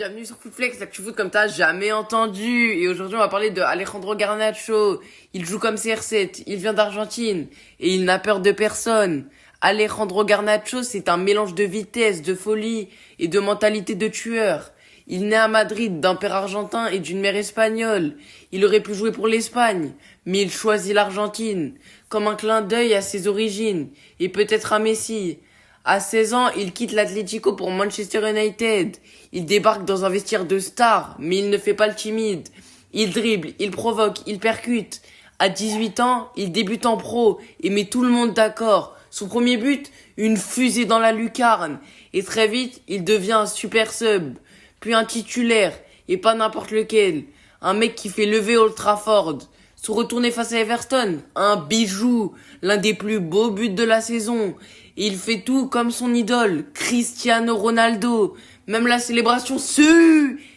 Bienvenue sur Footflex, l'actu foot comme t'as jamais entendu. Et aujourd'hui, on va parler de Alejandro Garnacho. Il joue comme CR7, il vient d'Argentine et il n'a peur de personne. Alejandro Garnacho, c'est un mélange de vitesse, de folie et de mentalité de tueur. Il naît à Madrid d'un père argentin et d'une mère espagnole. Il aurait pu jouer pour l'Espagne, mais il choisit l'Argentine, comme un clin d'œil à ses origines, et peut-être à Messi. À 16 ans, il quitte l'Atlético pour Manchester United. Il débarque dans un vestiaire de star, mais il ne fait pas le timide. Il dribble, il provoque, il percute. À 18 ans, il débute en pro et met tout le monde d'accord. Son premier but, une fusée dans la lucarne. Et très vite, il devient un super sub, puis un titulaire, et pas n'importe lequel. Un mec qui fait lever Old Trafford. Se retourner face à Everton, un bijou, l'un des plus beaux buts de la saison. Et il fait tout comme son idole, Cristiano Ronaldo. Même la célébration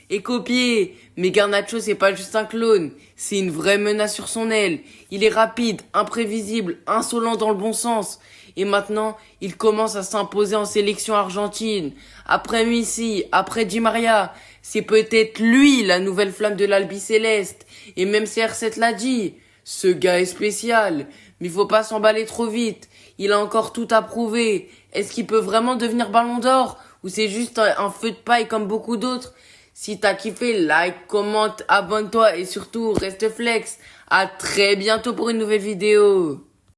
est copiée. Mais Garnacho, c'est pas juste un clone, c'est une vraie menace sur son aile. Il est rapide, imprévisible, insolent dans le bon sens. Et maintenant, il commence à s'imposer en sélection argentine. Après Messi, après Di Maria, c'est peut-être lui la nouvelle flamme de l'Albi-Céleste. Et même CR7 l'a dit, ce gars est spécial. Mais faut pas s'emballer trop vite. Il a encore tout à prouver. Est-ce qu'il peut vraiment devenir Ballon d'Or? Ou c'est juste un feu de paille comme beaucoup d'autres? Si t'as kiffé, like, commente, abonne-toi et surtout reste flex. À très bientôt pour une nouvelle vidéo.